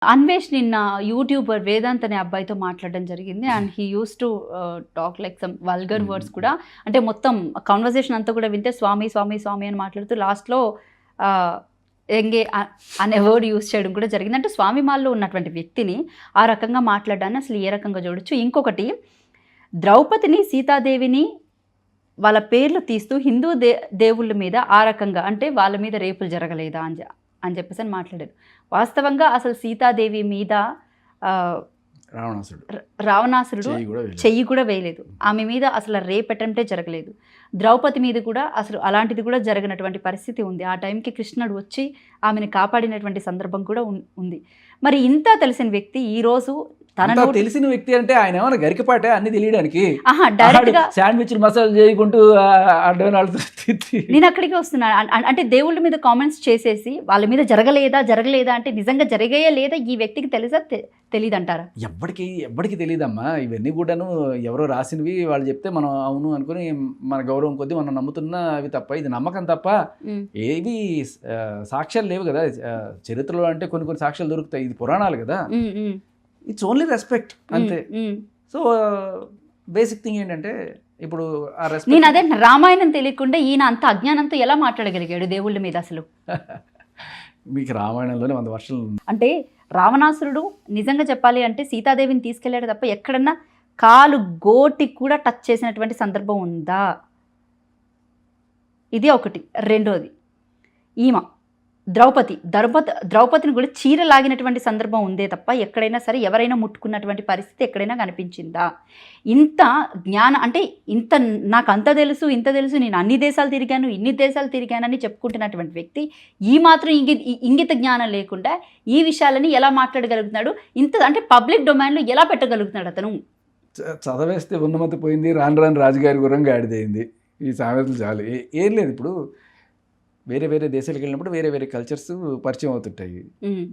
అన్వేష్ నిన్న యూట్యూబర్ వేదాంత్ అనే అబ్బాయితో మాట్లాడడం జరిగింది. And he use to talk like some vulgar words కూడా. అంటే మొత్తం కన్వర్జేషన్ అంతా కూడా వింటే స్వామి స్వామి స్వామి అని మాట్లాడుతూ లాస్ట్లో ఎంగే అనే వర్డ్ యూస్ చేయడం కూడా జరిగింది. అంటే స్వామి మాల్లో ఉన్నటువంటి వ్యక్తిని ఆ రకంగా మాట్లాడడాన్ని అసలు ఏ రకంగా చూడొచ్చు. ఇంకొకటి, ద్రౌపదిని సీతాదేవిని వాళ్ళ పేర్లు తీస్తూ హిందూ దేవుళ్ళ మీద ఆ రకంగా, అంటే వాళ్ళ మీద రేపులు జరగలేదా అని చెప్పేసి అని మాట్లాడారు. వాస్తవంగా అసలు సీతాదేవి మీద రావణాసురుడు చెయ్యి కూడా వేయలేదు. ఆమె మీద అసలు రేప్ అటెంప్టే జరగలేదు. ద్రౌపది మీద కూడా అసలు అలాంటిది కూడా జరగనటువంటి పరిస్థితి ఉంది. ఆ టైంకి కృష్ణుడు వచ్చి ఆమెను కాపాడినటువంటి సందర్భం కూడా ఉంది. మరి ఇంత తెలిసిన వ్యక్తి ఈరోజు తెలిసిన వ్యక్తి అంటే ఆయన ఏమైనా గరికపాటే అన్ని తెలియడానికి డైరెక్ట్గా శాండ్విచ్ మసాలా చేయకుంటూ నేను అక్కడికి వస్తున్నాను. అంటే దేవుళ్ళ మీద కామెంట్స్ చేసేసి వాళ్ళ మీద జరగలేదా అంటే నిజంగా జరిగాయా లేదా ఈ వ్యక్తికి తెలుసా తెలియదు అంటారా? ఎవ్వడికి తెలియదమ్మా. ఇవన్నీ కూడాను ఎవరో రాసినవి వాళ్ళు చెప్తే మనం అవును అనుకుని మన గౌరవం కొద్దీ మనం నమ్ముతున్నా అవి తప్ప, ఇది నమ్మకం తప్ప ఏవి సాక్ష్యాలు లేవు కదా. చరిత్రలో అంటే కొన్ని సాక్ష్యాలు దొరుకుతాయి, ఇది పురాణాలు కదా. ఇట్స్ ఓన్లీ రెస్పెక్ట్ అంతే. సో బేసిక్ థింగ్ ఏంటంటే ఇప్పుడు ఆ రెస్పెక్ట్. నేను అదే రామాయణం తెలియకుండా ఈయన అంత అజ్ఞానంతో ఎలా మాట్లాడగలిగాడు దేవుళ్ళ మీద అసలు? మీకు రామాయణంలోనే 100 వర్షాలు. అంటే రావణాసురుడు నిజంగా చెప్పాలి అంటే సీతాదేవిని తీసుకెళ్లాడు తప్ప ఎక్కడన్నా కాలు గోటి కూడా టచ్ చేసినటువంటి సందర్భం ఉందా? ఇది ఒకటి. రెండోది, ఈమె ద్రౌపదిని కూడా చీర లాగినటువంటి సందర్భం ఉందే తప్ప ఎక్కడైనా సరే ఎవరైనా ముట్టుకున్నటువంటి పరిస్థితి ఎక్కడైనా కనిపించిందా? ఇంత అంటే నాకు అంత తెలుసు ఇంత తెలుసు, నేను అన్ని దేశాలు తిరిగాను ఇన్ని దేశాలు తిరిగానని చెప్పుకుంటున్నటువంటి వ్యక్తి ఈ మాత్రం ఇంగిత జ్ఞానం లేకుండా ఈ విషయాలని ఎలా మాట్లాడగలుగుతున్నాడు? అంటే పబ్లిక్ డొమైన్లో ఎలా పెట్టగలుగుతున్నాడు అతను? చదవేస్తే ఉన్నమతి పోయింది, రాను రాజుగారి గురంగా ఆడిదైంది. ఈ సామెతలు చాలు. ఏం లేదు, ఇప్పుడు వేరే దేశాలకు వెళ్ళినప్పుడు వేరే కల్చర్స్ పరిచయం అవుతుంటాయి.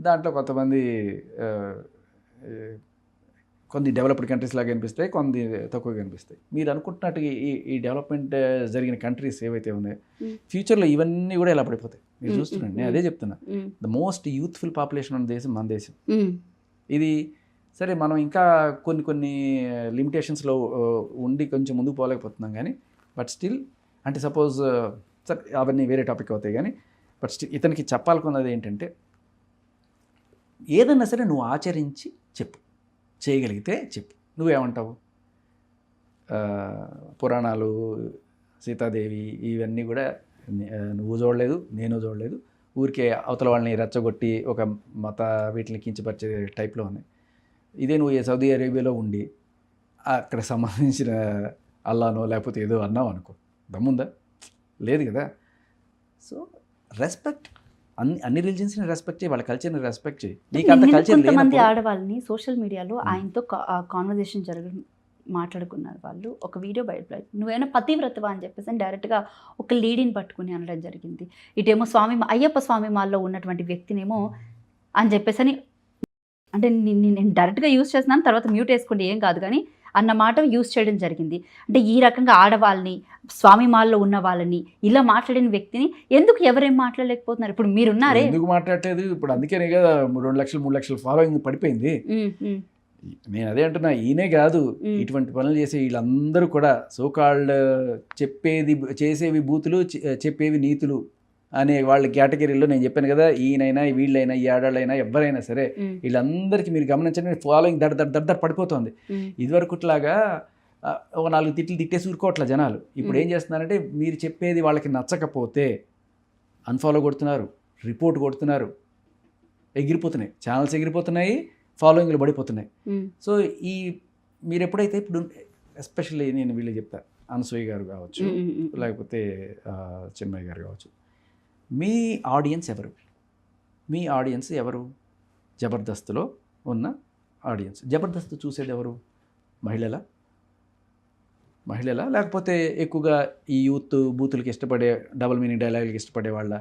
దాంట్లో కొంతమంది కొన్ని డెవలప్డ్ కంట్రీస్ లాగా కనిపిస్తాయి, కొన్ని తక్కువగా కనిపిస్తాయి. మీరు అనుకుంటున్నట్టు ఈ డెవలప్మెంట్ జరిగిన కంట్రీస్ ఏవైతే ఉన్నాయో ఫ్యూచర్లో ఇవన్నీ కూడా ఎలా పడిపోతాయి మీరు చూస్తున్నాండి. నేను అదే చెప్తున్నా, ద మోస్ట్ యూత్ఫుల్ పాపులేషన్ ఉన్న దేశం మన దేశం. ఇది సరే, మనం ఇంకా కొన్ని లిమిటేషన్స్లో ఉండి కొంచెం ముందుకు పోలేకపోతున్నాం కానీ, బట్ స్టిల్ అంటే సపోజ్ సరే అవన్నీ వేరే టాపిక్ అవుతాయి కానీ, బట్ స్టిల్ ఇతనికి చెప్పాలనుకున్నది ఏంటంటే, ఏదన్నా సరే నువ్వు ఆచరించి చెప్పు, చేయగలిగితే చెప్పు. నువ్వేమంటావు? పురాణాలు, సీతాదేవి ఇవన్నీ కూడా నువ్వు చూడలేదు, నేను చూడలేదు, ఊరికే అవతల వాళ్ళని రెచ్చగొట్టి ఒక మత వీటిని కించపరిచే టైప్లో ఉన్నాయి. ఇదే నువ్వు సౌదీ అరేబియాలో ఉండి అక్కడ సంబంధించిన అల్లానో లేకపోతే ఏదో అన్నావు అనుకో, దమ్ముందా? లేదు కదా. సో రెస్పెక్ట్, అన్ని రిలీజియన్స్ని రెస్పెక్ట్ చేయి, వాళ్ళ కల్చర్ని రెస్పెక్ట్ చేయి. నీకు అంత కల్చర్ లేదు. కొంతమంది ఆడవాళ్ళని సోషల్ మీడియాలో ఆయనతో కాన్వర్జేషన్ మాట్లాడుకున్నారు వాళ్ళు. ఒక వీడియో బయట నువ్వేమైనా పతివ్రతవా అని చెప్పేసి డైరెక్ట్గా ఒక లేడీని పట్టుకుని అనడం జరిగింది. ఇటేమో అయ్యప్ప స్వామి మాల్లో ఉన్నటువంటి వ్యక్తినేమో అని చెప్పేసి అని, అంటే నేను డైరెక్ట్గా యూజ్ చేస్తున్నాను, తర్వాత మ్యూట్ వేసుకోండి ఏం కాదు కానీ అన్న మాట యూజ్ చేయడం జరిగింది. అంటే ఈ రకంగా ఆడవాళ్ళని, స్వామి మాల్లో ఉన్న వాళ్ళని ఇలా మాట్లాడిన వ్యక్తిని ఎందుకు ఎవరేం మాట్లాడలేకపోతున్నారు? ఇప్పుడు మీరున్నారే, ఎందుకు మాట్లాడలేదు? ఇప్పుడు అందుకనే కదా 2 లక్షలు 3 లక్షలు ఫాలోయింగ్ పడిపోయింది. నేను అదే అంటున్నా, ఈయనే కాదు, ఇటువంటి పనులు చేసే వీళ్ళందరూ కూడా సోకాల్డ్ చేసేవి బూతులు, చెప్పేవి నీతులు అనే వాళ్ళ కేటగిరీలో నేను చెప్పాను కదా. ఈయనైనా వీళ్ళైనా ఈ ఆడాళ్ళైనా ఎవరైనా సరే వీళ్ళందరికీ మీరు గమనించండి, ఫాలోయింగ్ దడ పడిపోతుంది. ఇదివరకుట్లాగా ఒక 4 తిట్లు తిట్టేసి ఊరుకోవట్ల జనాలు. ఇప్పుడు ఏం చేస్తున్నారంటే, మీరు చెప్పేది వాళ్ళకి నచ్చకపోతే అన్ఫాలో కొడుతున్నారు, రిపోర్ట్ కొడుతున్నారు, ఎగిరిపోతున్నాయి ఛానల్స్, ఎగిరిపోతున్నాయి, ఫాలోయింగ్లు పడిపోతున్నాయి. సో మీరు ఎప్పుడైతే ఇప్పుడు ఎస్పెషల్లీ నేను వీళ్ళకి చెప్తా, అనసూయ గారు కావచ్చు, లేకపోతే చిన్మయ్య గారు కావచ్చు, మీ ఆడియన్స్ ఎవరు? జబర్దస్త్లో ఉన్న ఆడియన్స్. జబర్దస్త్ చూసేది ఎవరు? మహిళలా లేకపోతే ఎక్కువగా ఈ యూత్ బూతులకి ఇష్టపడే, డబుల్ మీనింగ్ డైలాగులకి ఇష్టపడే వాళ్ళ?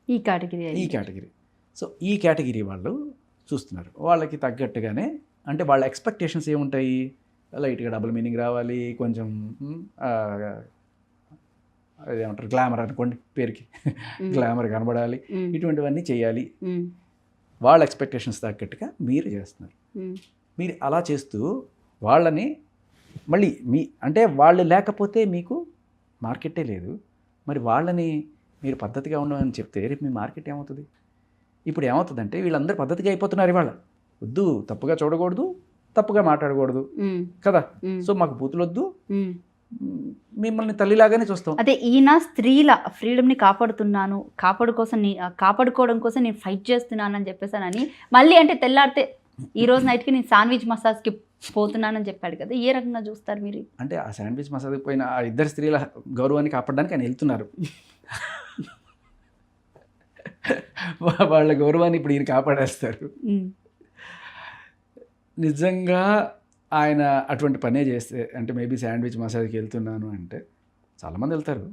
ఈ కేటగిరీ. సో ఈ కేటగిరీ వాళ్ళు చూస్తున్నారు. వాళ్ళకి తగ్గట్టుగానే, అంటే వాళ్ళ ఎక్స్పెక్టేషన్స్ ఏముంటాయి? లైట్గా డబుల్ మీనింగ్ రావాలి, కొంచెం అదేమంటారు గ్లామర్ అనుకోండి, పేరుకి గ్లామర్ కనబడాలి, ఇటువంటివన్నీ చేయాలి. వాళ్ళ ఎక్స్పెక్టేషన్స్ తగ్గట్టుగా మీరు చేస్తున్నారు. మీరు అలా చేస్తూ వాళ్ళని మళ్ళీ అంటే వాళ్ళు లేకపోతే మీకు మార్కెటే లేదు. మరి వాళ్ళని మీరు పద్ధతిగా ఉండమని చెప్తే రేపు మీ మార్కెట్ ఏమవుతుంది? ఇప్పుడు ఏమవుతుందంటే వీళ్ళందరూ పద్ధతిగా అయిపోతున్నారు ఇవాళ. వద్దు, తప్పుగా చూడకూడదు, తప్పుగా మాట్లాడకూడదు కదా. సో మాకు బూతులు వద్దు, మిమ్మల్ని తల్లిలాగానే చూస్తాం. అదే ఈయన స్త్రీల ఫ్రీడమ్ని కాపాడుకోవడం కోసం నేను ఫైట్ చేస్తున్నానని చెప్పేసానని మళ్ళీ అంటే తెల్లారితే ఈ రోజు నైట్కి నేను శాండ్విచ్ మసాజ్కి పోతున్నానని చెప్పాడు కదా, ఏ రకంగా చూస్తారు మీరు? అంటే ఆ శాండ్విచ్ మసాజ్కి పోయిన ఆ ఇద్దరు స్త్రీల గౌరవాన్ని కాపాడడానికి ఆయన వెళ్తున్నారు. వాళ్ళ గౌరవాన్ని ఇప్పుడు ఈయన కాపాడేస్తారు. నిజంగా ఆయన అటువంటి పనే చేస్తే, అంటే మేబీ శాండ్విచ్ మసాజ్కి వెళ్తున్నాను అంటే చాలామంది వెళ్తారు.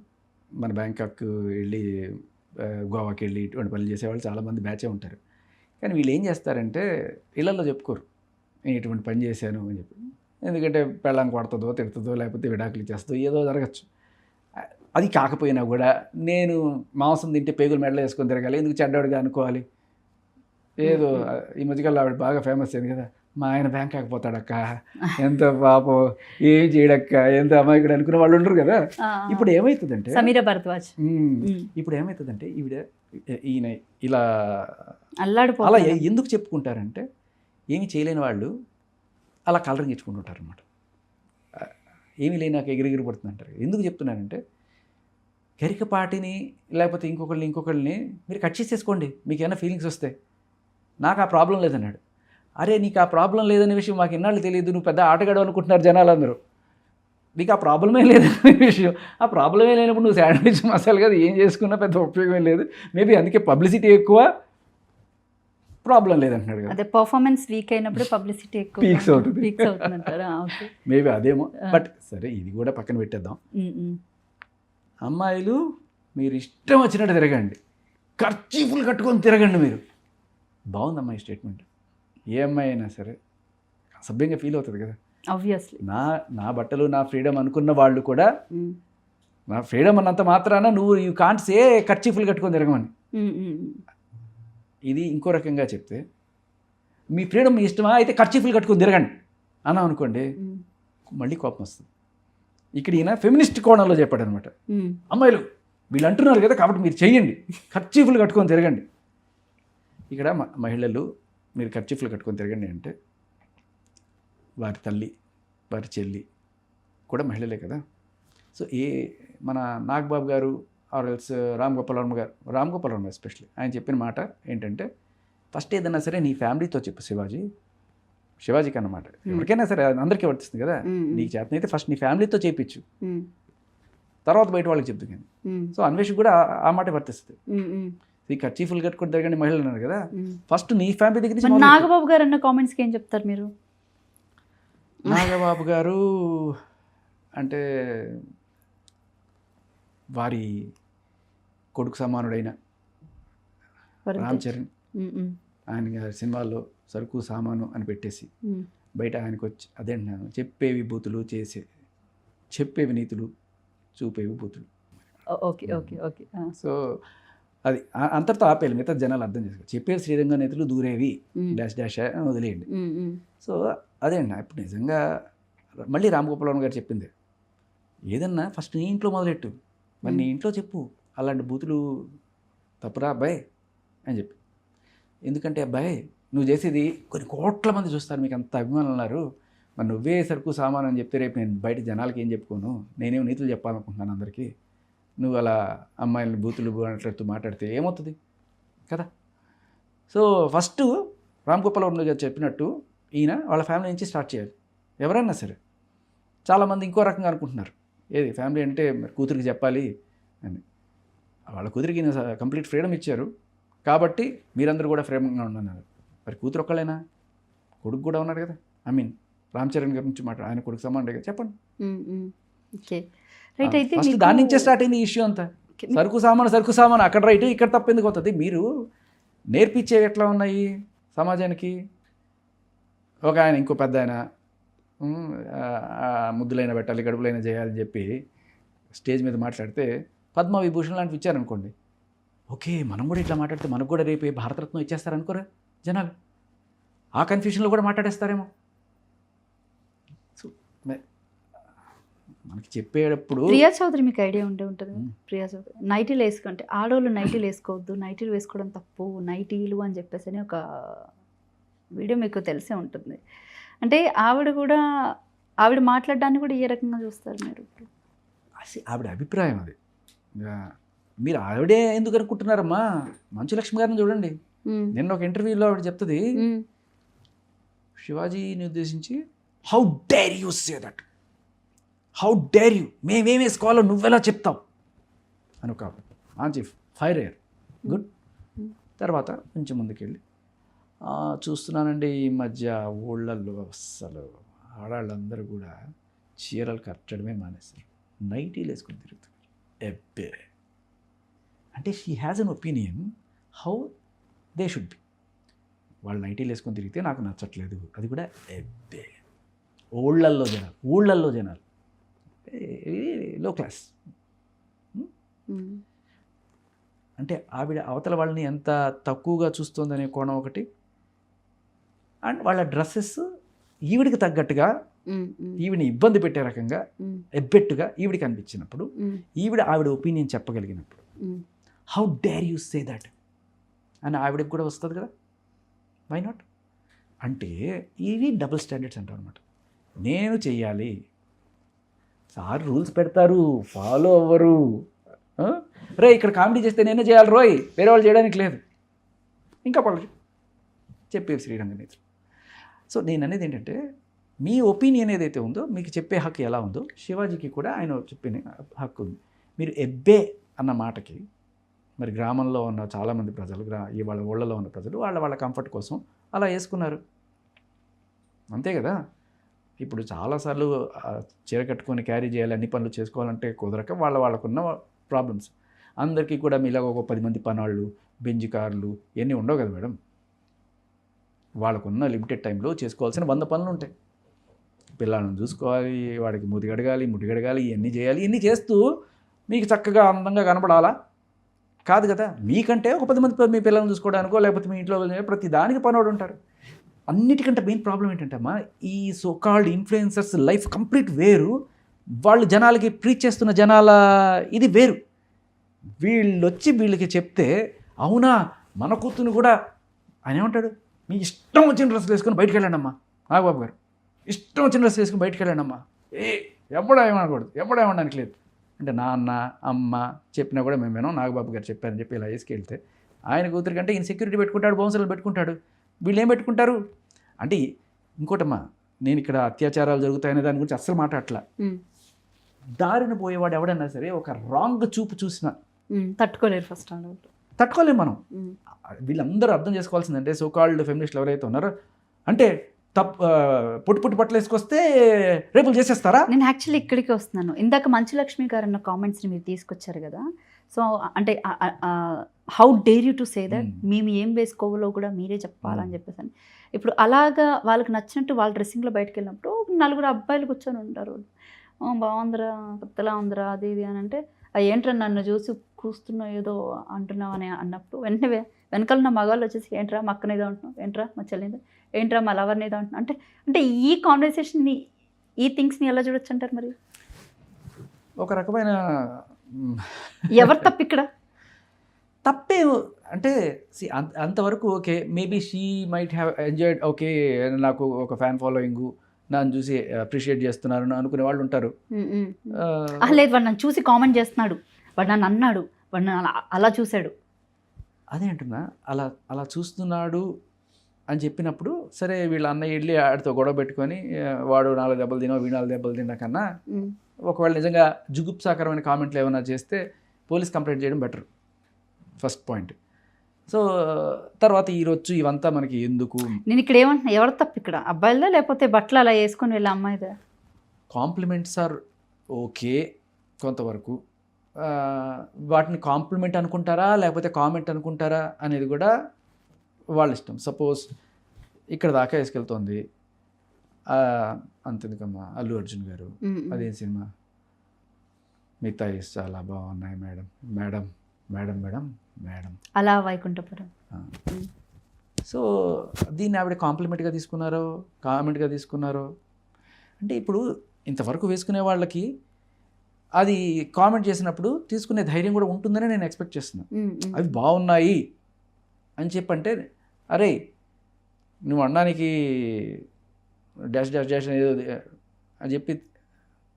మన బ్యాంకాక్ వెళ్ళి గోవాకి వెళ్ళి ఇటువంటి పనులు చేసేవాళ్ళు చాలామంది బ్యాచే ఉంటారు. కానీ వీళ్ళు ఏం చేస్తారంటే ఇళ్లలో చెప్పుకోరు నేను ఇటువంటి పని చేశాను అని చెప్పి. ఎందుకంటే పెళ్ళాం కొడుతుందో తిడుతుందో లేకపోతే విడాకులు ఇచ్చేస్తుందో ఏదో జరగచ్చు. అది కాకపోయినా కూడా నేను మాంసం తింటే పేగులు మెడలో వేసుకొని తిరగాలి, ఎందుకు చెడ్డవాడిగా అనుకోవాలి. ఏదో ఈ మధ్యకాలంలో ఆవిడ బాగా ఫేమస్ అయింది కదా, మా ఆయన బ్యాంకాక్ పోతాడక్క, ఎంత పాపం, ఏం చేయడక్క, ఎంత అమాయకుడు అనుకునే వాళ్ళు ఉండరు కదా. ఇప్పుడు ఏమవుతుందంటే సమీరా భరద్వాజ్, ఇప్పుడు ఏమవుతుందంటే ఈయన ఇలా అలా ఎందుకు చెప్పుకుంటారంటే ఏమి చేయలేని వాళ్ళు అలా కలరింగ్ ఇచ్చుకుంటుంటారు అనమాట. ఏమీ లేని నాకు ఎగిరిగిరి పడుతుంది అంటారు. ఎందుకు చెప్తున్నానంటే గరికపాటిని లేకపోతే ఇంకొకళ్ళని మీరు కట్ చేసేసుకోండి, మీకు ఏమైనా ఫీలింగ్స్ వస్తాయి. నాకు ఆ ప్రాబ్లం లేదన్నాడు. అరే నీకు ఆ ప్రాబ్లం లేదనే విషయం మాకు ఇన్నాళ్ళు తెలియదు, నువ్వు పెద్ద ఆటగాడు అనుకుంటున్నారు జనాలు అందరూ. నీకు ఆ ప్రాబ్లమే లేదనే విషయం, ఆ ప్రాబ్లమే లేనప్పుడు నువ్వు శాండ్విచ్ మసాలా కదా ఏం చేసుకున్నా పెద్ద ఉపయోగం లేదు. మేబీ అందుకే పబ్లిసిటీ ఎక్కువ, ప్రాబ్లం లేదంటున్నాడు కదా. అదే పర్ఫార్మెన్స్ వీక్ అయినప్పుడు పబ్లిసిటీ ఎక్కువ పీక్స్ అవుతుంది అంటారా? మేబీ అదేమో. బట్ సరే ఇది కూడా పక్కన పెట్టేద్దాం. అమ్మాయిలు మీరు ఇష్టం వచ్చినట్టు తిరగండి, కర్చీఫులు కట్టుకొని తిరగండి మీరు. బాగుందమ్మా ఈ స్టేట్మెంట్. ఏ అమ్మాయి అయినా సరే అసభ్యంగా ఫీల్ అవుతుంది కదా. ఆబ్వియస్లీ నా బట్టలు నా ఫ్రీడమ్ అనుకున్న వాళ్ళు కూడా నా ఫ్రీడమ్ అన్నంత మాత్రాన నువ్వు యూ కాంట్ సే కర్చీఫులు కట్టుకొని తిరగమని. ఇది ఇంకో రకంగా చెప్తే మీ ఫ్రీడమ్ మీ ఇష్టమా అయితే కర్చీఫులు కట్టుకొని తిరగండి అన్నాం అనుకోండి, మళ్ళీ కోపం వస్తుంది. ఇక్కడ ఈయన ఫెమినిస్ట్ కోణంలో చెప్పాడు అనమాట. అమ్మాయిలు వీళ్ళు అంటున్నారు కదా కాబట్టి మీరు చెయ్యండి, కర్చీఫులు కట్టుకొని తిరగండి. ఇక్కడ మహిళలు మీరు కర్చీఫులు కట్టుకొని తిరగండి అంటే వారి తల్లి వారి చెల్లి కూడా మహిళలే కదా. సో మన నాగబాబు గారు ఆర్ఎల్స్ రామ్ గోపాల్ వర్మ ఎస్పెషల్లీ ఆయన చెప్పిన మాట ఏంటంటే ఫస్ట్ ఏదైనా సరే నీ ఫ్యామిలీతో చెప్పు. శివాజీకి అన్నమాట. ఎవరికైనా సరే అందరికీ వర్తిస్తుంది కదా. నీకు చేతనైతే ఫస్ట్ నీ ఫ్యామిలీతో చేయించు, తర్వాత బయట వాళ్ళకి చెప్తు. కానీ సో అన్వేష్ కూడా ఆ మాట వర్తిస్తుంది. ఈ కర్చీఫుల్ కట్టుకుని తిరగండి మహిళలు అన్నారు కదా, ఫస్ట్ నీ ఫ్యామిలీ దగ్గర నుంచి. నాగబాబు గారు అన్న కామెంట్స్కి ఏం చెప్తారు మీరు? నాగబాబు గారు అంటే వారి కొడుకు సమానుడైన రామ్ చరణ్ ఆయన గారి సినిమాల్లో సరుకు సామాను అని పెట్టేసి బయట ఆయనకు వచ్చి అదే చెప్పేవి బూతులు చెప్పేవి నీతులు చూపేవి బూతులు. Okay okay okay. సో అది అంతటితో ఆపేయాలి, మిగతా జనాలు అర్థం చేసుకోవాలి. చెప్పేవి శ్రీరంగ నేతలు దూరేవి డాష్ డాష్ అని వదిలేయండి. సో అదే అండి. ఇప్పుడు నిజంగా మళ్ళీ రామ్ గోపాల్ వర్మ గారు చెప్పింది ఏదన్నా ఫస్ట్ నీ ఇంట్లో మొదలెట్టు, మరి నీ ఇంట్లో చెప్పు అలాంటి బూతులు తప్పురా అబ్బాయి అని చెప్పి. ఎందుకంటే అబ్బాయి నువ్వు చేసేది కొన్ని కోట్ల మంది చూస్తారు, మీకు అంత అభిమానులు ఉన్నారు, మరి నువ్వే సరుకు సామాను అని చెప్తే రేపు నేను బయట జనాలకి ఏం చెప్పుకోను, నేనేం నీతులు చెప్పాలనుకుంటున్నాను అందరికీ, నువ్వు అలా అమ్మాయిలని బూతులు మాట్లాడితే ఏమవుతుంది కదా. సో ఫస్ట్ రామ్ గోపాల్ వర్మ గారు చెప్పినట్టు ఈయన వాళ్ళ ఫ్యామిలీ నుంచి స్టార్ట్ చేయాలి. ఎవరైనా సరే చాలామంది ఇంకో రకంగా అనుకుంటున్నారు, ఏది ఫ్యామిలీ అంటే మరి కూతురికి చెప్పాలి అని. వాళ్ళ కూతురికి కంప్లీట్ ఫ్రీడమ్ ఇచ్చారు కాబట్టి మీరందరూ కూడా ఫ్రీడమ్గా ఉన్నారు. మరి కూతురు ఒక్కళ్ళైనా, కొడుకు కూడా ఉన్నారు కదా. ఐ మీన్ రామ్ చరణ్ గారి నుంచి ఆయన కొడుకు సమానం కదా, చెప్పండి. ఫస్ట్ దాని నుంచే స్టార్ట్ అయింది ఈ ఇష్యూ అంతా. సరుకు సామాను అక్కడ రైట్, ఇక్కడ తప్పు ఎందుకు అవుతుంది? మీరు నేర్పించేవి ఎట్లా ఉన్నాయి సమాజానికి? ఒక ఆయన ఇంకో పెద్ద ఆయన ముద్దులైన పెట్టాలి గడుపులైన చేయాలని చెప్పి స్టేజ్ మీద మాట్లాడితే పద్మ విభూషణ్ లాంటివి ఇచ్చారనుకోండి, ఓకే మనం కూడా ఇట్లా మాట్లాడితే మనకు కూడా రేపు భారతరత్నం ఇచ్చేస్తారనుకోరా? జనాలు. ఆ కన్ఫ్యూషన్లో కూడా మాట్లాడేస్తారేమో. సో మనకి చెప్పేటప్పుడు ప్రియా చౌదరి మీకు ఐడియా ఉండే ఉంటుంది. ప్రియా చౌదరి నైటీలు వేసుకుంటే ఆడవాళ్ళు నైటీలు వేసుకోవద్దు, నైటీలు వేసుకోవడం తప్పు, నైటీలు అని చెప్పేసి అని ఒక వీడియో మీకు తెలిసే ఉంటుంది. అంటే ఆవిడ మాట్లాడడాన్ని కూడా ఏ రకంగా చూస్తారు మీరు? ఆవిడ అభిప్రాయం అది. మీరు ఆవిడే ఎందుకు అనుకుంటున్నారమ్మా? మంచు లక్ష్మి గారిని చూడండి. నిన్న ఒక ఇంటర్వ్యూలో ఆవిడ చెప్తుంది, శివాజీని ఉద్దేశించి how dare you say that, how dare you, మేమేం వేసుకోవాలో నువ్వెలా చెప్తావు అని ఒక మంచి ఫైర్ అయ్యారు. గుడ్. తర్వాత కొంచెం ముందుకెళ్ళి చూస్తున్నానండి ఈ మధ్య ఊళ్ళల్లో అస్సలు ఆడవాళ్ళందరూ కూడా చీరలు కట్టడమే మానేస్తారు, నైటీలు వేసుకొని తిరుగుతున్నారు. ఎబ్బే అంటే she has an opinion how they should be. వాళ్ళు నైటీలు వేసుకొని తిరిగితే నాకు నచ్చట్లేదు, అది కూడా ఎబ్బే. ఊళ్ళల్లో జనాలు లో క్లాస్. అంటే ఆవిడ అవతల వాళ్ళని ఎంత తక్కువగా చూస్తుందనే కోణం ఒకటి, అండ్ వాళ్ళ డ్రెస్సెస్ ఈవిడికి తగ్గట్టుగా ఈవిని ఇబ్బంది పెట్టే రకంగా ఎబ్బెట్టుగా ఈవిడికి అనిపించినప్పుడు, ఆవిడ ఒపీనియన్ చెప్పగలిగినప్పుడు how dare you say that అని ఆవిడకి కూడా వస్తుంది కదా. Why not? అంటే ఇవి డబుల్ స్టాండర్డ్స్ అంటారు అనమాట. నేను చెయ్యాలి, సార్ రూల్స్ పెడతారు, ఫాలో అవ్వరు. రే ఇక్కడ కామెడీ చేస్తే నేనే చేయాలి రోయ్, వేరే వాళ్ళు చేయడానికి లేదు, ఇంకా పళ్ళు చెప్పేది శ్రీరంగనేత్ర. సో నేను అనేది ఏంటంటే, మీ ఒపీనియన్ ఏదైతే ఉందో, మీకు చెప్పే హక్కు ఎలా ఉందో శివాజీకి కూడా ఆయన చెప్పే హక్కు ఉంది. మీరు ఎబ్బే అన్న మాటకి మరి గ్రామంలో ఉన్న చాలామంది ప్రజలు, వాళ్ళ ఊళ్ళలో ఉన్న ప్రజలు వాళ్ళ కంఫర్ట్ కోసం అలా వేసుకున్నారు, అంతే కదా. ఇప్పుడు చాలాసార్లు చీర కట్టుకొని క్యారీ చేయాలి, అన్ని పనులు చేసుకోవాలంటే కుదరక వాళ్ళకున్న ప్రాబ్లమ్స్. అందరికీ కూడా మీలాగా ఒక 10 మంది పనాళ్ళు, బెంజ్ కార్లు ఇవన్నీ ఉండవు కదా మేడం. వాళ్ళకున్న లిమిటెడ్ టైంలో చేసుకోవాల్సిన 100 పనులు ఉంటాయి. పిల్లలను చూసుకోవాలి, వాడికి ముడి గడగాలి, ఇవన్నీ చేయాలి. ఇవన్నీ చేస్తూ మీకు చక్కగా అందంగా కనపడాలా? కాదు కదా. మీకంటే ఒక 10 మంది మీ పిల్లల్ని చూసుకోవడానికో లేకపోతే మీ ఇంట్లో ప్రతి దానికి పనోడు ఉంటారు. అన్నిటికంటే మెయిన్ ప్రాబ్లం ఏంటంటే అమ్మా, ఈ సోకాల్డ్ ఇన్ఫ్లుయెన్సర్స్ లైఫ్ కంప్లీట్ వేరు, వాళ్ళు జనాలకి ప్రీచ్ చేస్తున్న జనాల ఇది వేరు. వీళ్ళకి చెప్తే అవునా మన కూతురు కూడా ఆయన ఏమంటాడు, మీ ఇష్టం వచ్చిన డ్రెస్సులు వేసుకొని బయటకు వెళ్ళండి అమ్మా, నాగబాబు గారు ఇష్టం వచ్చిన డ్రెస్ వేసుకొని బయటకు వెళ్ళండి అమ్మా, ఏమనకూడదు లేదు అంటే నాన్న అమ్మ చెప్పినా కూడా మేము విన్నాం, నాగబాబు గారు చెప్పారని చెప్పి ఇలా వేసుకెళ్తే ఆయన కూతురు కంటే ఈయన సెక్యూరిటీ పెట్టుకుంటాడు, బౌన్సర్లు పెట్టుకుంటాడు. వీళ్ళు ఏం పెట్టుకుంటారు అంటే, ఇంకోటమ్మా, నేను ఇక్కడ అత్యాచారాలు జరుగుతాయనే దాని గురించి అస్సలు మాట్లాడట్లా. దారిన పోయేవాడు ఎవడన్నా సరే ఒక రాంగ్ చూపు చూసినా తట్టుకోలేరు, తట్టుకోలేము మనం. వీళ్ళందరూ అర్థం చేసుకోవాల్సిందంటే, సోకాల్డ్ ఫెమినిస్టులు ఎవరైతే ఉన్నారో, అంటే పొట్టి బట్టలు వేసుకొస్తే రేపులు చేసేస్తారా? నేను యాక్చువల్లీ ఇక్కడికి వస్తున్నాను. ఇందాక మంచు లక్ష్మి గారు అన్న కామెంట్స్ని మీరు తీసుకొచ్చారు కదా. సో అంటే how dare you to say that, మేము ఏం వేసుకోవాలో కూడా మీరే చెప్పాలని చెప్పేసి. ఇప్పుడు అలాగా వాళ్ళకి నచ్చినట్టు వాళ్ళ డ్రెస్సింగ్లో బయటకు వెళ్ళినప్పుడు 4 అబ్బాయిలు కూర్చొని ఉంటారు, బాగుందిరా కొత్తలా ఉందిరా అది ఇది అని అంటే, ఏంట్రా నన్ను చూసి కూస్తున్నా ఏదో అంటున్నావు అని అన్నప్పుడు వెంటనే వెనకాల ఉన్న మగవాళ్ళు వచ్చేసి, ఏంట్రా మా అక్కని ఏదో అంటున్నావు, ఏంట్రా మా చెల్లింది, ఏంట్రా మా లవర్ని ఏదో అంటున్నావు అంటే ఈ కాన్వర్సేషన్ని, ఈ థింగ్స్ని ఎలా చూడొచ్చు అంటారు? మరి ఒక రకమైన ఎవరు తప్పు ఇక్కడ? తప్పే అంటే అంతవరకు okay, maybe she might have enjoyed, okay నాకు ఒక ఫ్యాన్ ఫాలోయింగ్, నన్ను చూసి అప్రిషియేట్ చేస్తున్నారు అనుకునే వాళ్ళు ఉంటారు. లేదు, వాడు నన్ను చూసి కామెంట్ చేస్తున్నాడు, వాడు నన్ను అన్నాడు, వాడు నన్ను అలా చూశాడు, అదే అంటున్నా. అలా చూస్తున్నాడు అని చెప్పినప్పుడు సరే, వీళ్ళ అన్నయ్య వెళ్ళి ఆడితో గొడవ పెట్టుకొని వాడు 4 దెబ్బలు తినో వీడు 4 దెబ్బలు తిన్నా కన్నా, ఒకవేళ నిజంగా జుగుప్సాకరమైన కామెంట్లు ఏమైనా చేస్తే పోలీస్ కంప్లైంట్ చేయడం బెటర్, ఫస్ట్ పాయింట్. సో తర్వాత ఈరోజు ఇవంతా మనకి ఎందుకు? నేను ఇక్కడ ఏమంటున్నా, ఎవరు తప్పు ఇక్కడ, అబ్బాయిలదా లేకపోతే బట్టలు అలా వేసుకొని వెళ్ళి అమ్మాయిదా? కాంప్లిమెంట్స్ ఆర్ ఓకే కొంతవరకు, వాటిని కాంప్లిమెంట్ అనుకుంటారా లేకపోతే కామెంట్ అనుకుంటారా అనేది కూడా వాళ్ళ ఇష్టం. సపోజ్ ఇక్కడ దాకా వేసుకెళ్తోంది, అంతెందుకమ్మా అల్లు అర్జున్ గారు, అదేం సినిమా, మీ థైస్ చాలా బాగున్నాయి madam, madam madam madam madam, అలా వైకుంఠపురం సో దీన్ని ఆవిడ కాంప్లిమెంట్గా తీసుకున్నారో కామెంట్గా తీసుకున్నారో అంటే ఇప్పుడు ఇంతవరకు వేసుకునే వాళ్ళకి అది కామెంట్ చేసినప్పుడు తీసుకునే ధైర్యం కూడా ఉంటుందని నేను ఎక్స్పెక్ట్ చేస్తున్నాను. అవి బాగున్నాయి అని చెప్పంటే అరే నువ్వు అనడానికి డాష్ డాష్ డాష్ ఏదో అని చెప్పి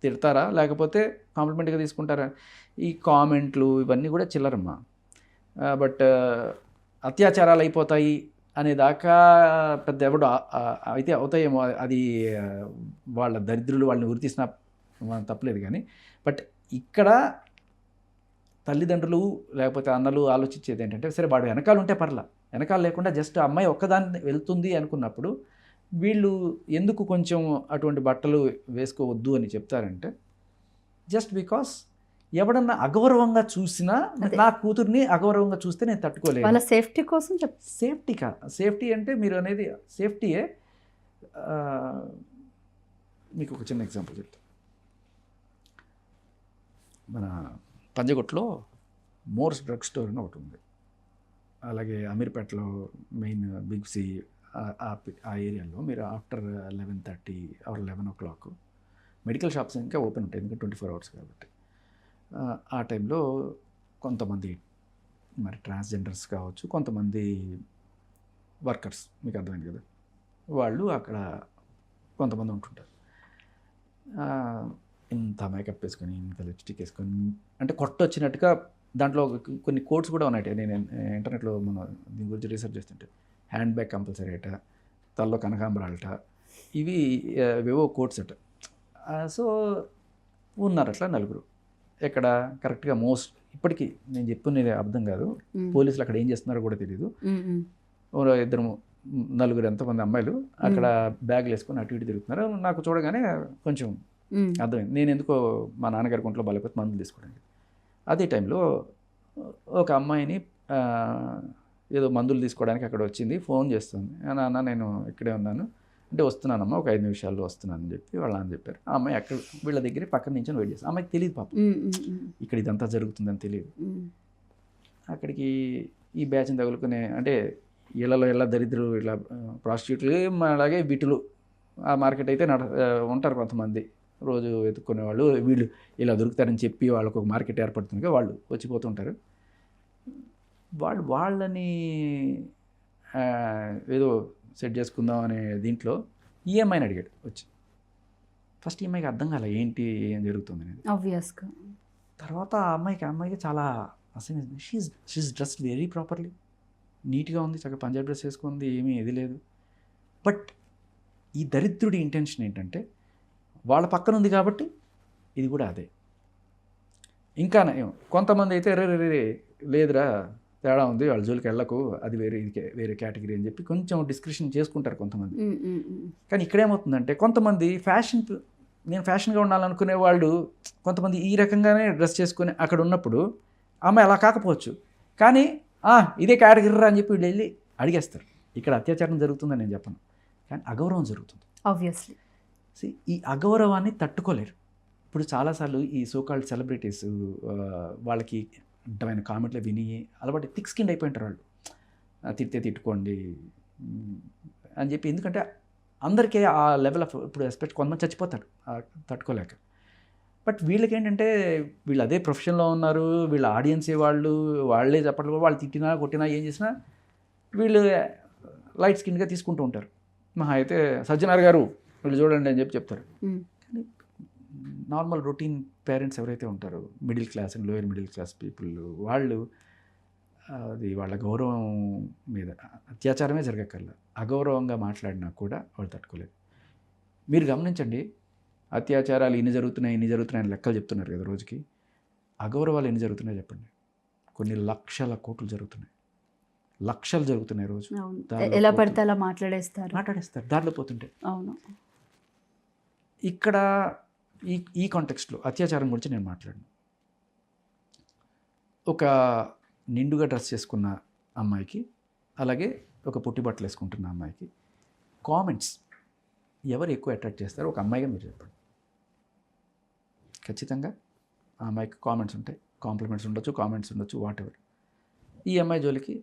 తిడతారా, లేకపోతే కాంప్లిమెంట్గా తీసుకుంటారా? ఈ కామెంట్లు ఇవన్నీ కూడా చిల్లరమ్మా. బట్ అత్యాచారాలు అయిపోతాయి అనేదాకా పెద్ద ఎవడు అయితే అవుతాయేమో, అది వాళ్ళ దరిద్రులు వాళ్ళని గుర్తిస్తున్నా తప్పలేదు. కానీ బట్ ఇక్కడ తల్లిదండ్రులు లేకపోతే అన్నలు ఆలోచించేది ఏంటంటే సరే వాడు వెనకాల ఉంటే పర్లా, వెనకాల లేకుండా జస్ట్ అమ్మాయి ఒక్కదాన్ని వెళ్తుంది అనుకున్నప్పుడు వీళ్ళు ఎందుకు కొంచెం అటువంటి బట్టలు వేసుకోవద్దు అని చెప్తారంటే జస్ట్ బికాస్ ఎవడన్నా అగౌరవంగా చూసినా నా కూతుర్ని అగౌరవంగా చూస్తే నేను తట్టుకోలేదు. వాళ్ళ సేఫ్టీ కోసం సేఫ్టీ అంటే మీరు అనేది సేఫ్టీయే. మీకు ఒక చిన్న ఎగ్జాంపుల్ చెప్తాను. మన పంజగుట్లో మోర్స్ డ్రగ్ స్టోర్ అని ఒకటి ఉంది. అలాగే అమీర్పేటలో మెయిన్ బిగ్ సి ఆ ఏరియాలో మీరు after 11:30 or 11 o'clock medical shops ఇంకా ఓపెన్ ఉంటాయి, ఎందుకంటే 24 hours కాబట్టి. ఆ టైంలో కొంతమంది మరి ట్రాన్స్జెండర్స్ కావచ్చు, కొంతమంది వర్కర్స్, మీకు అర్థమైంది కదా, వాళ్ళు అక్కడ కొంతమంది ఉంటుంటారు. ఇంత మేకప్ వేసుకొని ఇంత లిప్స్టిక్ వేసుకొని అంటే కొట్టొచ్చినట్టుగా దాంట్లో కొన్ని కోడ్స్ కూడా ఉన్నాయి. నేను ఇంటర్నెట్లో మన దీని గురించి రీసెర్చ్ చేస్తుంటే హ్యాండ్ బ్యాగ్ కంపల్సరీ అట, తల్లో కనకాంబరాలట, ఇవి ఏవో కోడ్స్ అట. సో ఉన్నారు అట్లా నలుగురు. ఎక్కడ కరెక్ట్గా ఇప్పటికీ నేను చెప్పుకునేది అర్థం కాదు, పోలీసులు అక్కడ ఏం చేస్తున్నారో కూడా తెలియదు. ఇద్దరు నలుగురు ఎంతమంది అమ్మాయిలు అక్కడ బ్యాగులు వేసుకొని అటు ఇటు తిరుగుతున్నారు. నాకు చూడగానే కొంచెం అర్థమైంది. నేను ఎందుకో మా నాన్నగారి కొంట్లో బలకపోతే మందులు తీసుకోవడానికి. అదే టైంలో ఒక అమ్మాయిని ఏదో మందులు తీసుకోవడానికి అక్కడ వచ్చింది, ఫోన్ చేస్తుంది. నాన్న నేను ఇక్కడే ఉన్నాను అంటే వస్తున్నానమ్మా, ఒక 5 నిమిషాల్లో వస్తున్నానని చెప్పి వాళ్ళ అని చెప్పారు. ఆ అమ్మాయి అక్కడ వీళ్ళ దగ్గర పక్కన నుంచి వెయిట్ చేస్తాను. అమ్మాయికి తెలియదు పాపం ఇక్కడ ఇదంతా జరుగుతుందని తెలియదు. అక్కడికి ఈ బ్యాచ్ని తగులుకునే అంటే ఇళ్లలో ఎలా దరిద్రులు ఇట్లా ప్రాస్టిట్యూట్లు అలాగే వీటిలు ఆ మార్కెట్ అయితే ఉంటారు కొంతమంది రోజు వెతుక్కునే వాళ్ళు, వీళ్ళు ఇలా దొరుకుతారని చెప్పి వాళ్ళకు ఒక మార్కెట్ ఏర్పడుతుంది, వాళ్ళు వచ్చిపోతుంటారు. వాళ్ళని ఏదో సెట్ చేసుకుందాం అనే దీంట్లో ఈఎంఐని అడిగాడు వచ్చి. ఫస్ట్ ఈఎంఐకి అర్థం కాలే ఏంటి ఏం జరుగుతుంది అనేది. ఆబ్వియస్గా తర్వాత ఆ అమ్మాయికి చాలా అసలు షీఈస్ డ్రెస్డ్ వెరీ ప్రాపర్లీ, నీట్గా ఉంది, చక్కగా పంజాబ్ డ్రెస్ వేసుకుంది, ఏమీ ఇది లేదు. బట్ ఈ దరిద్రుడి ఇంటెన్షన్ ఏంటంటే వాళ్ళ పక్కన ఉంది కాబట్టి ఇది కూడా అదే. ఇంకా కొంతమంది అయితే రే లేదురా తేడా ఉంది, వాళ్ళ జోలికి వెళ్ళకు, అది వేరే ఇది వేరే కేటగిరీ అని చెప్పి కొంచెం డిస్క్రిప్షన్ చేసుకుంటారు కొంతమంది. కానీ ఇక్కడేమవుతుందంటే కొంతమంది నేను ఫ్యాషన్గా ఉండాలనుకునే వాళ్ళు కొంతమంది ఈ రకంగానే డ్రెస్ చేసుకుని అక్కడ ఉన్నప్పుడు అమ్మాయి అలా కాకపోవచ్చు, కానీ ఇదే కేటగిరీ అని చెప్పి వీళ్ళు వెళ్ళి అడిగేస్తారు. ఇక్కడ అత్యాచారం జరుగుతుందని నేను చెప్పను, కానీ అగౌరవం జరుగుతుంది. ఆబ్వియస్లీ ఈ అగౌరవాన్ని తట్టుకోలేరు. ఇప్పుడు చాలాసార్లు ఈ సోకాల్డ్ సెలబ్రిటీస్ వాళ్ళకి అడ్డమైన కామెంట్లు విని అలవాటు థిక్ స్కిన్ అయిపోయింటారు. వాళ్ళు తిట్టే తిట్టుకోండి అని చెప్పి, ఎందుకంటే అందరికీ ఆ లెవెల్ ఆఫ్ ఇప్పుడు ఎస్పెక్ట్ కొంతమంది చచ్చిపోతారు తట్టుకోలేక. బట్ వీళ్ళకి ఏంటంటే వీళ్ళు అదే ప్రొఫెషన్లో ఉన్నారు, వీళ్ళ ఆడియన్సే వాళ్ళే చెప్పట్లు, వాళ్ళు తిట్టినా కొట్టినా ఏం చేసినా వీళ్ళు లైట్ స్కిన్గా తీసుకుంటూ ఉంటారు. మహా అయితే సజ్జనార్ గారు వీళ్ళు చూడండి అని చెప్పి చెప్తారు. కానీ నార్మల్ రొటీన్ పేరెంట్స్ ఎవరైతే ఉంటారో middle class and lower middle class people, వాళ్ళు అది వాళ్ళ గౌరవం మీద అత్యాచారమే జరగక్కర్లా అగౌరవంగా మాట్లాడినా కూడా వాళ్ళు తట్టుకోలేదు. మీరు గమనించండి, అత్యాచారాలు ఇన్ని జరుగుతున్నాయని లెక్కలు చెప్తున్నారు కదా రోజుకి. అగౌరవాలు ఎన్ని జరుగుతున్నాయో చెప్పండి. కొన్ని లక్షల కోట్లు జరుగుతున్నాయి, లక్షలు జరుగుతున్నాయి రోజు. ఎలా పడితే అలా మాట్లాడేస్తారు దారిలో పోతుంటే. అవును, ఇక్కడ ఈ కాంటెక్స్ట్లో అత్యాచారం గురించి నేను మాట్లాడను. ఒక నిండుగా డ్రెస్ చేసుకున్న అమ్మాయికి, అలాగే ఒక పొట్టి బట్టలు వేసుకుంటున్న అమ్మాయికి కామెంట్స్ ఎవరు ఎక్కువ అట్రాక్ట్ చేస్తారో ఒక అమ్మాయిగా మీరు చెప్పండి. ఖచ్చితంగా ఆ అమ్మాయికి కామెంట్స్ ఉంటాయి, కాంప్లిమెంట్స్ ఉండొచ్చు, కామెంట్స్ ఉండొచ్చు, వాట్ ఎవర్. ఈ అమ్మాయి జోలికి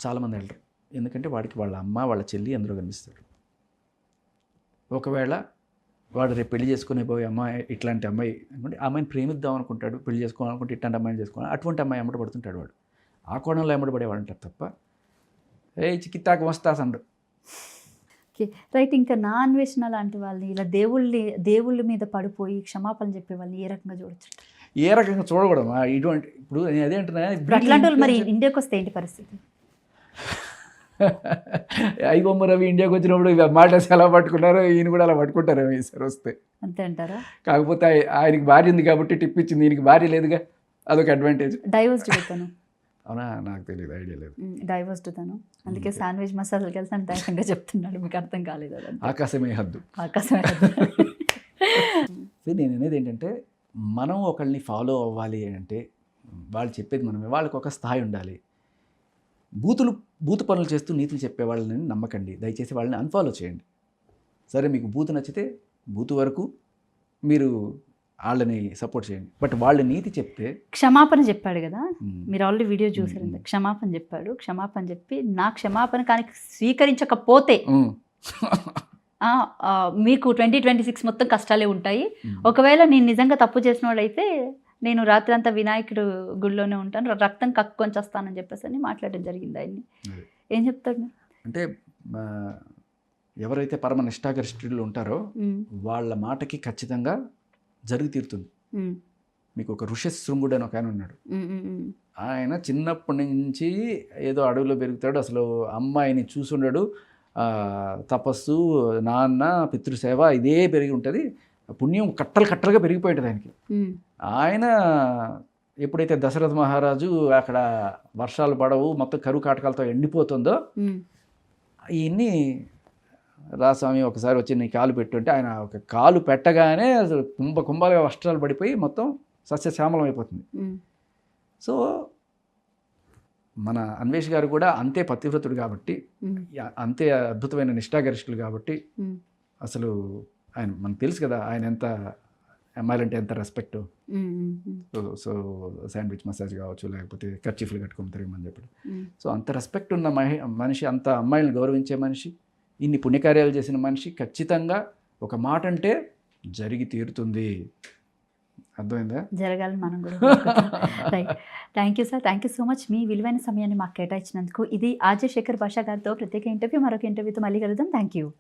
చాలామంది వెళ్ళరు. ఎందుకంటే వాడికి వాళ్ళ అమ్మ వాళ్ళ చెల్లి అందులో కనిపిస్తారు. ఒకవేళ వాడు రేపు పెళ్లి చేసుకునే పోయే అమ్మాయి ఇట్లాంటి అమ్మాయి అనుకుంటే ఆ అమ్మాయిని ప్రేమిద్దాం అనుకుంటాడు, పెళ్లి చేసుకోవాలనుకుంటే ఇట్లాంటి అమ్మాయిని చేసుకోవాలి, అటువంటి అమ్మాయి ఎమ్మట పడుతుంటాడు వాడు. ఆ కోణంలో ఎమ్మట పడేవాడు అంటారు తప్ప ఏ చికిత్తాకు వస్తాస్ అండు. Okay, right. ఇంకా నా అన్వేషణ లాంటి వాళ్ళని ఇలా దేవుళ్ళ మీద పడిపోయి క్షమాపణ చెప్పే వాళ్ళని ఏ రకంగా చూడొచ్చు? ఏ రకంగా చూడకూడదు ఇటువంటి. ఇప్పుడు నేను అదే అంటున్నా, ఇప్పుడు అట్లాంటి వాళ్ళు మరి ఇండియాకి వస్తే ఏంటి పరిస్థితి? ఐబొమ్మ రవి ఇండియాకి వచ్చినప్పుడు ఇక మాటేసి ఎలా పట్టుకున్నారో ఈయన కూడా అలా పట్టుకుంటారు ఈసారి వస్తే. అంతే అంటారా? కాకపోతే ఆయనకి భార్య ఉంది కాబట్టి టిప్ ఇచ్చింది, ఈయనకి భార్య లేదుగా, అదొక అడ్వాంటేజ్. డైవర్స్డ్ అవుతాను. అవునా, నాకు తెలియదు, ఐడియా లేదు. డైవర్స్డ్ తను, అందుకే శాండ్విచ్ మసాలాకి వెళ్తాను ధైర్యంగా చెప్తున్నాడు. మీకు అర్థం కాలేదు అదంతా. ఆకాశమే హద్దు. ఆకాశమే హద్దు. నేను అనేది ఏంటంటే, మనం ఒకళ్ళని ఫాలో అవ్వాలి అంటే వాళ్ళు చెప్పేది మనమే, వాళ్ళకి ఒక స్థాయి ఉండాలి. బూతు పనులు చేస్తూ నీతులు చెప్పే వాళ్ళని నమ్మకండి, దయచేసి వాళ్ళని అన్ఫాలో చేయండి. సరే, మీకు బూతు నచ్చితే బూతు వరకు మీరు వాళ్ళని సపోర్ట్ చేయండి, బట్ వాళ్ళు నీతి చెప్తే. క్షమాపణ చెప్పాడు కదా, మీరు ఆల్రెడీ వీడియో చూసారు, క్షమాపణ చెప్పాడు. క్షమాపణ చెప్పి నా క్షమాపణ కానీ స్వీకరించకపోతే మీకు 2026 మొత్తం కష్టాలే ఉంటాయి. ఒకవేళ నేను నిజంగా తప్పు చేసిన వాళ్ళైతే నేను రాత్రి అంతా వినాయకుడు గుడిలోనే ఉంటాను, రక్తం కక్కుకొని వస్తానని చెప్పేసి అని మాట్లాడడం జరిగింది. ఆయన్ని ఏం చెప్తాడు? అంటే ఎవరైతే పరమ నిష్ఠాగరిష్ఠులు ఉంటారో వాళ్ళ మాటకి ఖచ్చితంగా జరిగి తీరుతుంది. మీకు ఒక ఋషశృంగుడు అని ఒక ఆయన ఉన్నాడు. ఆయన చిన్నప్పటి నుంచి ఏదో అడవిలో పెరుగుతాడు, అసలు అమ్మాయిని చూసుండడు, తపస్సు, నాన్న, పితృసేవ ఇదే పెరిగి ఉంటుంది. పుణ్యం కట్టలుగా పెరిగిపోయి ఉంటుంది ఆయనకి. ఆయన ఎప్పుడైతే దశరథ మహారాజు అక్కడ వర్షాలు పడవు, మొత్తం కరువు కాటకాలతో ఎండిపోతుందో, ఈయన్ని రాస్వామి ఒకసారి వచ్చి నీ కాలు పెట్టుంటే ఆయన ఒక కాలు పెట్టగానే అసలు కుంభాలుగా వర్షాలు పడిపోయి మొత్తం సస్యశ్యామలం అయిపోతుంది. సో మన అన్వేష్ గారు కూడా అంతే పతివ్రతుడు కాబట్టి, అంతే అద్భుతమైన నిష్ఠాగరిష్ఠులు కాబట్టి, అసలు ఆయన మనకు తెలుసు కదా ఆయన ఎంత అమ్మాయిలంటే ఎంత రెస్పెక్ట్. సో శాండ్విచ్ మసాజ్ కావచ్చు, లేకపోతే కర్చీఫ్లు కట్టుకొని తిరగమని చెప్పడం. సో అంత రెస్పెక్ట్ ఉన్న మనిషి, అంత అమ్మాయిలను గౌరవించే మనిషి, ఇన్ని పుణ్యకార్యాలు చేసిన మనిషి ఖచ్చితంగా ఒక మాట అంటే జరిగి తీరుతుంది. అర్థమైందా? జరగాలని మనం కూడా. Right, thank you sir, thank you so much మీ విలువైన సమయాన్ని మాకు కేటాయించినందుకు. ఇది ఆర్జే శేఖర్ భాషా గారితో ప్రత్యేక ఇంటర్వ్యూ. మరొక ఇంటర్వ్యూతో మళ్ళీ కలుద్దాం. Thank you.